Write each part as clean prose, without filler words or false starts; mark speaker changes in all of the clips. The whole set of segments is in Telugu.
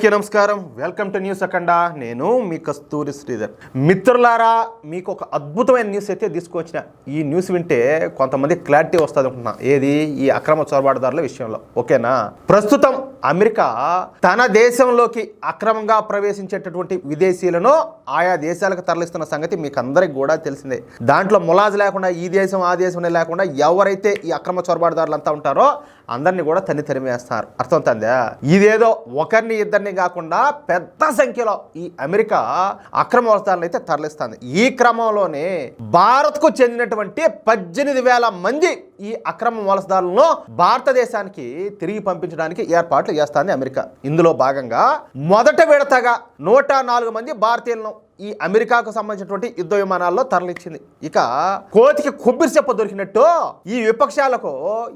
Speaker 1: నమస్కారం, వెల్కమ్ టు న్యూస్ అఖండ. నేను మీ కస్తూరి శ్రీధర్. మిత్రులారా, మీకు ఒక అద్భుతమైన న్యూస్ అయితే తీసుకొచ్చిన. ఈ న్యూస్ వింటే కొంతమంది క్లారిటీ వస్తుంది అనుకుంటున్నా. ఏది? ఈ అక్రమ చొరబాటుదారుల విషయంలో. ఓకేనా? ప్రస్తుతం అమెరికా తన దేశంలోకి అక్రమంగా ప్రవేశించేటటువంటి విదేశీయులను ఆయా దేశాలకు తరలిస్తున్న సంగతి మీకు అందరికి కూడా తెలిసిందే. దాంట్లో ములాజ్ లేకుండా, ఈ దేశం ఆ దేశం లేకుండా ఎవరైతే ఈ అక్రమ చొరబాటుదారులు అంతా ఉంటారో అందరినీ కూడా తరిమేస్తారు. అర్థమవుతుందా? ఇదేదో ఒకరిని ఇద్దరిని కాకుండా పెద్ద సంఖ్యలో ఈ అమెరికా అక్రమ వలసదారులను అయితే తరలిస్తుంది. ఈ క్రమంలోనే భారత్కు చెందినటువంటి 18,000 మంది ఈ అక్రమ వలసదారులను భారతదేశానికి తిరిగి పంపించడానికి ఏర్పాట్లు చేస్తుంది అమెరికా. ఇందులో భాగంగా మొదట విడతగా 104 మంది భారతీయులను ఈ అమెరికాకు సంబంధించినటువంటి యుద్ధ విమానాల్లో తరలించింది. ఇక కోతికి కొబ్బరి చెప్ప దొరికినట్టు ఈ విపక్షాలకు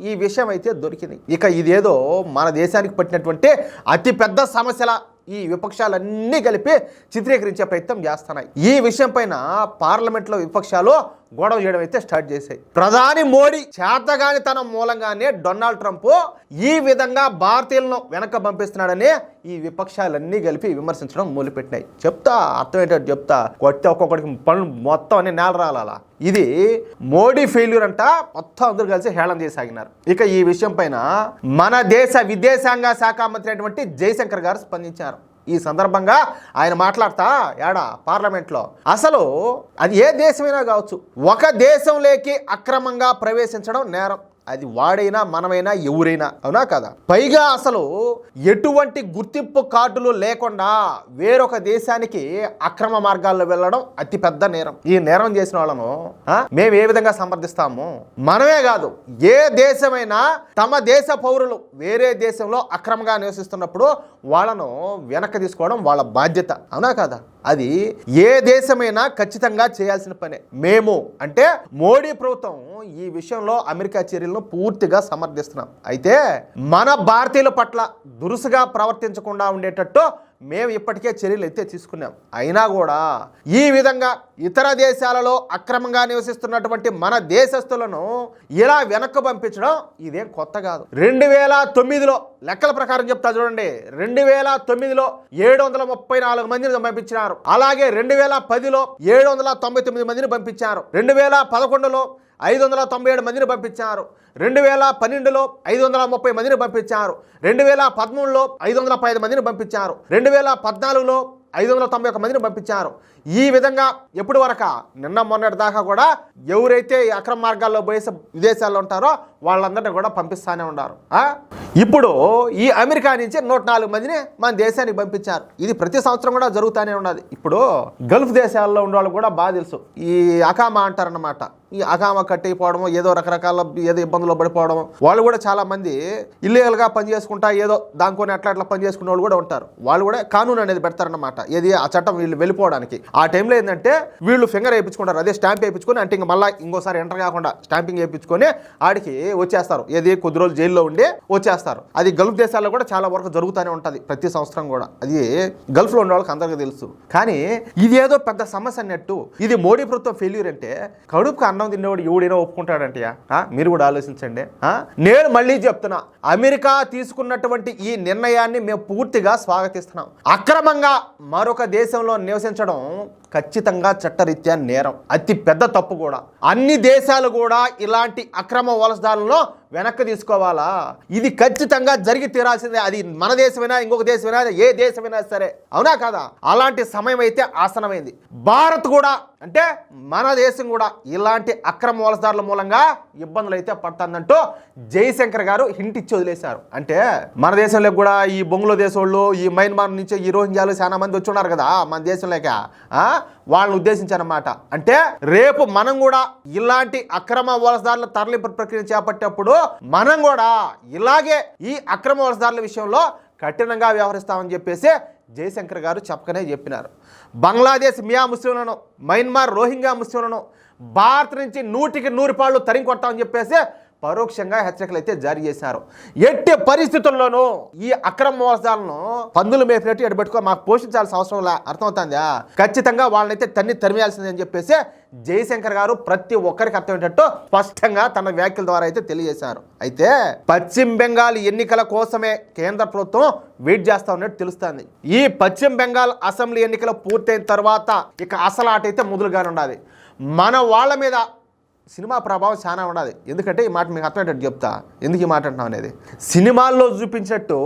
Speaker 1: ఈ విషయం అయితే దొరికింది. ఇక ఇదేదో మన దేశానికి పట్టినటువంటి అతి పెద్ద సమస్యల ఈ విపక్షాలన్నీ కలిపి చిత్రీకరించే ప్రయత్నం చేస్తున్నాయి. ఈ విషయం పైన పార్లమెంట్లో విపక్షాలు గొడవ చేయడం అయితే స్టార్ట్ చేశాయి. ప్రధాని మోడీ చేతగానితనం మూలంగానే డొనాల్డ్ ట్రంప్ ఈ విధంగా భారతీయులను వెనక పంపిస్తున్నాడని ఈ విపక్షాలన్నీ కలిపి విమర్శించడం మొదలుపెట్టినాయి. చెప్తా, అర్థమయ్యేటట్టు చెప్తా. కొట్టి ఒక్కొక్కడికి పనులు మొత్తం అన్ని నేల రాలా. ఇది మోడీ ఫెయిల్యూర్ అంట. మొత్తం అందరూ కలిసి హేళన చేసాగినారు. ఇక ఈ విషయం పైన మన దేశ విదేశాంగ శాఖ మంత్రి అయినటువంటి జయశంకర్ గారు స్పందించారు. ఈ సందర్భంగా ఆయన మాట్లాడతా పార్లమెంట్లో అసలు అది ఏ దేశమైనా కావచ్చు, ఒక దేశంలోకి అక్రమంగా ప్రవేశించడం నేరం. అది వాడైనా మనమైనా ఎవరైనా, అవునా కదా? పైగా అసలు ఎటువంటి గుర్తింపు కార్డులు లేకుండా వేరొక దేశానికి అక్రమ మార్గాల్లో వెళ్ళడం అతిపెద్ద నేరం. ఈ నేరం చేసిన వాళ్ళను మేము ఏ విధంగా సమర్థిస్తాము? మనమే కాదు, ఏ దేశమైనా తమ దేశ పౌరులు వేరే దేశంలో అక్రమంగా నివసిస్తున్నప్పుడు వాళ్ళను వెనక్కి తీసుకోవడం వాళ్ళ బాధ్యత, అవునా కదా? అది ఏ దేశమైనా ఖచ్చితంగా చేయాల్సిన పనే. మేము అంటే మోడీ ప్రభుత్వం ఈ విషయంలో అమెరికా చర్యలను పూర్తిగా సమర్థిస్తున్నాం. అయితే మన భారతీయుల పట్ల దురుసుగా ప్రవర్తించకుండా ఉండేటట్టు మేము ఇప్పటికే చర్యలు అయితే తీసుకున్నాం. అయినా కూడా ఈ విధంగా ఇతర దేశాలలో అక్రమంగా నివసిస్తున్నటువంటి మన దేశస్తులను ఇలా వెనక్కు పంపించడం ఇదేం కొత్త కాదు. 2009లో లెక్కల ప్రకారం చెప్తా చూడండి. 2009లో 734 మందిని పంపించినారు. అలాగే 2010లో 799 మందిని పంపించారు. 2011లో 597 మందిని పంపించారు. 2012లో 530 మందిని పంపించారు. 2013లో 515 మందిని పంపించారు. 2014లో 591 మందిని పంపించారు. ఈ విధంగా ఎప్పటి వరకు నిన్న మొన్నటి దాకా కూడా ఎవరైతే అక్రమ మార్గాల్లో పోయే విదేశాల్లో ఉంటారో వాళ్ళందరినీ కూడా పంపిస్తూనే ఉన్నారు. ఇప్పుడు ఈ అమెరికా నుంచి 104 మందిని మన దేశానికి పంపించారు. ఇది ప్రతి సంవత్సరం కూడా జరుగుతూనే ఉన్నది. ఇప్పుడు గల్ఫ్ దేశాల్లో ఉన్న వాళ్ళు కూడా బాగా తెలుసు. ఈ అకామా అంటారన్నమాట. ఈ అకామా కట్టిపోవడం, ఏదో రకరకాల ఏదో ఇబ్బందులు పడిపోవడం, వాళ్ళు కూడా చాలా మంది ఇల్లీగల్గా పనిచేసుకుంటా ఏదో దానికొని అట్లా పని చేసుకునే వాళ్ళు కూడా ఉంటారు. వాళ్ళు కూడా కానూన్ అనేది పెడతారన్నమాట. ఏది ఆ చట్టం వీళ్ళు వెళ్ళిపోవడానికి. ఆ టైంలో ఏంటంటే వీళ్ళు ఫింగర్ వేయించుకుంటారు. అదే స్టాంప్ వేయించుకొని, అంటే ఇంక మళ్ళీ ఇంకోసారి ఎంటర్ కాకుండా స్టాంపింగ్ వేయించుకొని ఆడికి వచ్చేస్తారు. ఏది కొద్ది రోజులు జైల్లో ఉండి వచ్చేస్తారు. అది గల్ఫ్ దేశాల్లో కూడా చాలా వరకు జరుగుతూనే ఉంటుంది ప్రతి సంవత్సరం కూడా. అది గల్ఫ్లో ఉన్న వాళ్ళకి అందరికీ తెలుసు. కానీ ఇది ఏదో పెద్ద సమస్య అన్నట్టు. ఇది మోడీ ప్రభుత్వం ఫెయిల్యూర్ అంటే కడుపుకు అన్నం తినేవాడు ఎవడైనా ఒప్పుకుంటాడంటే మీరు కూడా ఆలోచించండి. నేను మళ్ళీ చెప్తున్నా, అమెరికా తీసుకున్నటువంటి ఈ నిర్ణయాన్ని మేము పూర్తిగా స్వాగతిస్తున్నాం. అక్రమంగా మరొక దేశంలో నివసించడం ఖచ్చితంగా చట్టరీత్యా నేరం, అతి పెద్ద తప్పు కూడా. అన్ని దేశాలు కూడా ఇలాంటి అక్రమ వలసదారులను వెనక్కి తీసుకోవాలా? ఇది ఖచ్చితంగా జరిగి తీరాల్సిందే. అది మన దేశమైనా ఇంకొక దేశమైనా ఏ దేశమైనా సరే, అవునా కదా? అలాంటి సమయం అయితే ఆసనమైంది. భారత్ కూడా అంటే మన దేశం కూడా ఇలాంటి అక్రమ వలసదారుల మూలంగా ఇబ్బందులు అయితే పడుతుందంటూ జయశంకర్ గారు హింట్ ఇచ్చి వదిలేశారు. అంటే మన దేశంలో కూడా ఈ బంగ్లాదేశ్ వాళ్ళు, ఈ మయన్మార్ నుంచి ఈ రోహింగ్యాలు చాలా మంది వచ్చి ఉన్నారు కదా మన దేశంలోకి. వాళ్ళని ఉద్దేశించారన్నమాట. అంటే రేపు మనం కూడా ఇలాంటి అక్రమ వలసదారుల తరలింపు ప్రక్రియ చేపట్టేప్పుడు మనం కూడా ఇలాగే ఈ అక్రమ వలసదారుల విషయంలో కఠినంగా వ్యవహరిస్తామని చెప్పేసి జయశంకర్ గారు చెప్పకనే చెప్పినారు. బంగ్లాదేశ్ మియా ముస్లింలను, మయన్మార్ రోహింగ్యా ముస్లింలను భారత్ నుంచి 100కి 100 పాళ్ళు తరిమి కొడతామని చెప్పేసి పరోక్షంగా హెచ్చరికలు అయితే జారీ చేశారు. ఎట్టి పరిస్థితుల్లోనూ ఈ అక్రమ మోసాలను పందులు మేపినట్టు ఎడబెట్టుకో మాకు పోషించాల్సిన అవసరం లే, అర్థమవుతుందా? ఖచ్చితంగా వాళ్ళనైతే తరిమేయాల్సిందే అని చెప్పేసి జయశంకర్ గారు ప్రతి ఒక్కరికి అర్థమయ్యేటట్టు స్పష్టంగా తన వ్యాఖ్యల ద్వారా అయితే తెలియజేశారు. అయితే పశ్చిమ బెంగాల్ ఎన్నికల కోసమే కేంద్ర ప్రభుత్వం వెయిట్ చేస్తా ఉన్నట్టు తెలుస్తుంది. ఈ పశ్చిమ బెంగాల్ అసెంబ్లీ ఎన్నికలు పూర్తయిన తర్వాత ఇక అసలు ఆట అయితే మొదలుగానే ఉండాలి. మన వాళ్ళ మీద సినిమా ప్రభావం చాలా ఉండదు. ఎందుకంటే ఈ మాట మీకు అర్థమయ్యేటట్టు చెప్తా, ఎందుకు ఈ మాట అంటున్నాం అనేది. సినిమాల్లో చూపించినట్టు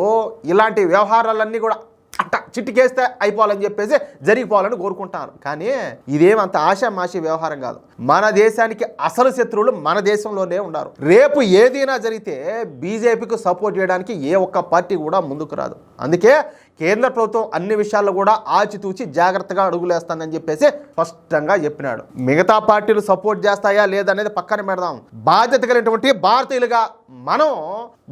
Speaker 1: ఇలాంటి వ్యవహారాలన్నీ కూడా అట్ట చిట్టికేస్తే అయిపోవాలని చెప్పేసి జరిగిపోవాలని కోరుకుంటారు. కానీ ఇదేమంత ఆశామాషి వ్యవహారం కాదు. మన దేశానికి అసలు శత్రువులు మన దేశంలోనే ఉన్నారు. రేపు ఏదైనా జరిగితే బీజేపీకి సపోర్ట్ చేయడానికి ఏ ఒక్క పార్టీ కూడా ముందుకు రాదు. అందుకే కేంద్ర ప్రభుత్వం అన్ని విషయాల్లో కూడా ఆచితూచి జాగ్రత్తగా అడుగులేస్తుందని చెప్పేసి స్పష్టంగా చెప్పినాడు. మిగతా పార్టీలు సపోర్ట్ చేస్తాయా లేదనేది పక్కన పెడదాం. బాధ్యత కలిగినటువంటి భారతీయులుగా మనం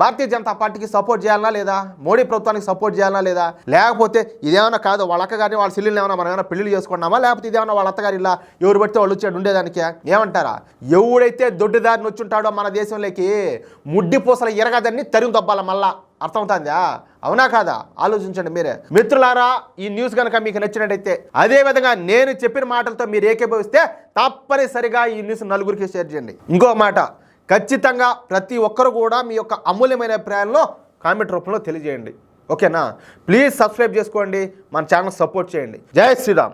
Speaker 1: భారతీయ జనతా పార్టీకి సపోర్ట్ చేయాలా లేదా, మోడీ ప్రభుత్వానికి సపోర్ట్ చేయాలా లేదా, లేకపోతే ఇదేమన్నా కాదు వాళ్ళ అక్కగారిని వాళ్ళ చెల్లెలు ఏమన్నా మనం ఏమైనా పెళ్లి చేసుకున్నామా, లేకపోతే ఇదేమన్నా వాళ్ళ అత్తగారి ఇలా ఎవరు పడితే వాళ్ళు వచ్చాడు ఉండేదానికి ఏమంటారా? ఎవడైతే దొడ్డిదారిని వచ్చుంటాడో మన దేశంలోకి ముడ్డి పూసల ఎరగదని తరిమి దబ్బాల మళ్ళా, అర్థమవుతుందా? అవునా కాదా? ఆలోచించండి మీరే. మిత్రులారా, ఈ న్యూస్ కనుక మీకు నచ్చినట్టయితే, అదేవిధంగా నేను చెప్పిన మాటలతో మీరు ఏకీభవిస్తే తప్పనిసరిగా ఈ న్యూస్ నలుగురికి షేర్ చేయండి. ఇంకో మాట, ఖచ్చితంగా ప్రతి ఒక్కరు కూడా మీ యొక్క అమూల్యమైన అభిప్రాయాలను కామెంట్ రూపంలో తెలియజేయండి. ఓకేనా? ప్లీజ్ సబ్స్క్రైబ్ చేసుకోండి, మన ఛానల్ సపోర్ట్ చేయండి. జై శ్రీరామ్.